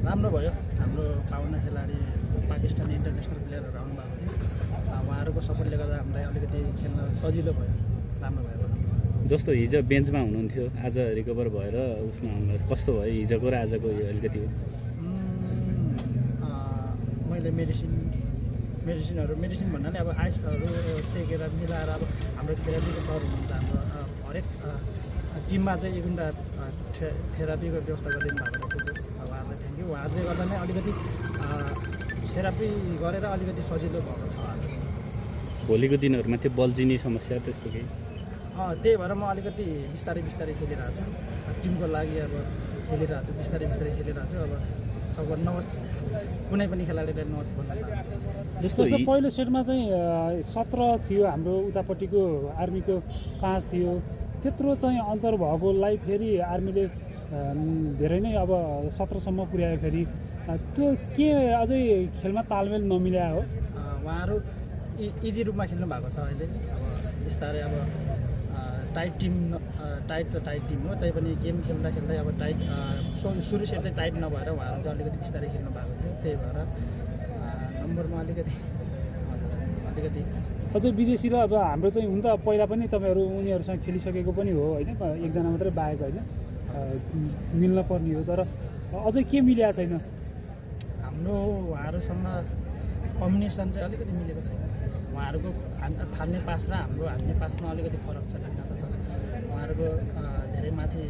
राम्रो भयो। हाम्रो पाहुना खेलाडी पाकिस्तानी इन्टरनेसनल प्लेयरहरू आउनुभएको थियो। उहाँहरूको सपोर्टले गर्दा हामीलाई अलिकति खेल्न सजिलो भयो, राम्रो भयो। जस्तो हिजो बेन्चमा हुनुहुन्थ्यो, आज रिकभर भएर उसमा आउनुभयो, कस्तो भयो हिजोको र आजको यो अलिकति? मैले मेडिसिन भन्नाले अब आइसहरू सेकेर मिलाएर अब हाम्रो थेरापीको सर हुनुहुन्छ, हाम्रो हरेक टिममा चाहिँ एउटा थेरापीको व्यवस्था गरिदिनु भएको रहेछ। अब उहाँहरूलाई थ्याङ्क यू। उहाँहरूले गर्दा नै अलिकति थेरापी गरेर अलिकति सजिलो भएको छ आज चाहिँ। भोलिको दिनहरूमा त्यो बल्झिने समस्या त्यस्तो केही? त्यही भएर म अलिकति बिस्तारै खेलिरहेको छु। टिमको लागि अब खेलिरहेको छु, बिस्तारै खेलिरहेको छु। अब सबै नहोस्, कुनै पनि खेलाडीले नहोस् भन्न चाहन्छु। जस्तो पहिलो सेटमा चाहिँ 17 थियो हाम्रो उतापट्टिको आर्मीको 5 थियो, त्यत्रो चाहिँ अन्तर भएकोलाई फेरि आर्मीले धेरै नै अब 17 सम्म पुर्यायो। फेरि त्यो के अझै खेलमा तालमेल नमिल्या हो? उहाँहरू इजी रूपमा खेल्नु भएको छ अहिले। अब बिस्तारै अब टाइट टिम हो, तैपनि गेम खेल्दा अब टाइट सुरु सेट चाहिँ टाइट नभएर उहाँहरू चाहिँ अलिकति बिस्तारै खेल्नु भएको थियो। त्यही भएर नम्बरमा अलिकति अझै विदेशी र अब हाम्रो चाहिँ हुन त पहिला पनि तपाईँहरू उनीहरूसँग खेलिसकेको पनि हो होइन, एकजना मात्रै बाहेक होइन, मिल्न पर्ने हो। तर अझै के मिलेको छैन? हाम्रो उहाँहरूसँग कम्बिनेसन चाहिँ अलिकति मिलेको छैन। उहाँहरूको फाल्ने पास र हाम्रो हान्ने पासमा अलिकति फरक छ, भिन्नता छ। उहाँहरूको धेरै माथि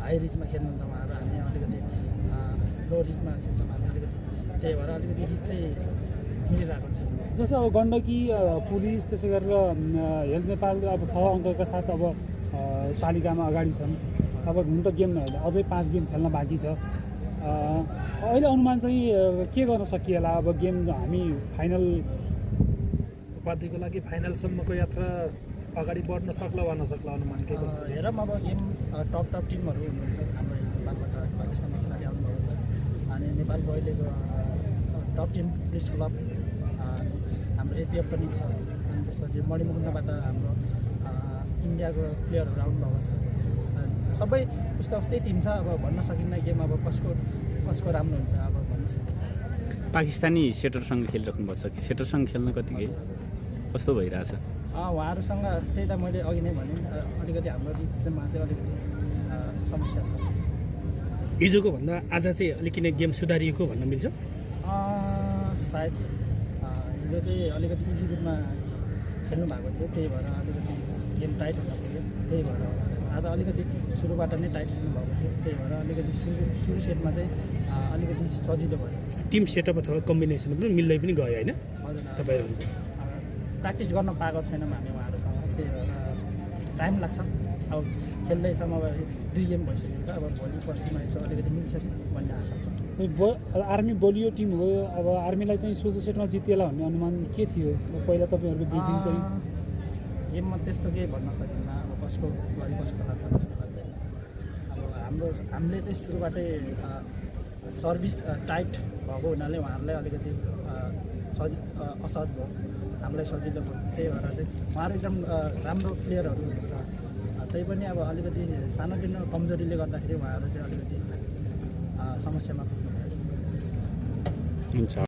हाई रिचमा खेल्नुहुन्छ उहाँहरू, हामी अलिकति लो रिचमा खेल्छौँ हामी अलिकति। त्यही भएर अलिकति रिच चाहिँ मिलिरहेको छ। जस्तो अब गण्डकी पुलिस त्यसै गरेर हेल्थ नेपाल अब 6 अङ्कका साथ अब तालिकामा अगाडि छन्। अब हुन त गेम अझै 5 गेम खेल्न बाँकी छ। अहिले अनुमान चाहिँ के गर्न सकिएला? अब गेम हामी फाइनल उपाधिको लागि फाइनलसम्मको यात्रा अगाडि बढ्न सक्ला वा नसक्ला, अनुमान के कस्तो छ? हेरौँ। अब गेम टप टिमहरू हुनुहुन्छ हाम्रो नेपालबाट, पाकिस्तानमा खेलाडी आउनुभएको छ। अनि नेपालको अहिलेको टप टिम पुलिस क्लब, हाम्रो एपिएफ पनि छ। अनि त्यसपछि मणिमुकुन्दबाट हाम्रो इन्डियाको प्लेयरहरू आउनुभएको छ। सबै उस्तै टिम छ। अब भन्न सकिन्न गेम अब कसको राम्रो हुन्छ अब भन्न सकिन्न। पाकिस्तानी सेटरसँग खेलिराख्नु भएको छ कि सेटरसँग खेल्न कतिकै कस्तो भइरहेछ? उहाँहरूसँग त्यही त मैले अघि नै भने, अलिकति हाम्रो रिचमा चाहिँ अलिकति समस्या छ। हिजोको भन्दा आज चाहिँ अलिकति गेम सुधारिएको भन्न मिल्छ? सायद हिजो चाहिँ अलिकति इजी रूपमा खेल्नु भएको थियो, त्यही भएर अलिकति गेम टाइट हुन पुग्यो। त्यही भएर आज अलिकति सुरुबाट नै टाइट खेल्नु भएको थियो, त्यही भएर अलिकति सुरु सेटमा चाहिँ अलिकति सजिलो भयो। टिम सेटअप अथवा कम्बिनेसन पनि मिल्दै पनि गयो होइन तपाईँहरूको? प्र्याक्टिस गर्न पाएको छैनौँ हामी उहाँहरूसँग, त्यही भएर टाइम लाग्छ। अब खेल्दैछौँ, अब 2 गेम भइसकेको छ। अब भोलि पर्सिमा यसो अलिकति मिल्छ कि भन्ने आशा छ। आर्मी बलियो टिम हो, अब आर्मीलाई चाहिँ सोझो सेटमा जितिएला भन्ने अनुमान के थियो पहिला तपाईँहरूको ब्रिफिङ चाहिँ? गेममा त्यस्तो केही भन्न सकिन्न। अब कसको गरी कसको लाग्छ, कसको लाग्दैन। अब हामीले चाहिँ सुरुबाटै सर्भिस टाइट भएको हुनाले उहाँहरूलाई अलिकति असहज भयो, हामीलाई सजिलो भयो। त्यही भएर चाहिँ उहाँहरू एकदम राम्रो प्लेयरहरू हुनुहुन्छ। तैपनि अब अलिकति सानोतिनो कमजोरीले गर्दाखेरि उहाँहरू चाहिँ अलिकति समस्यामा पुग्नु भयो। हुन्छ।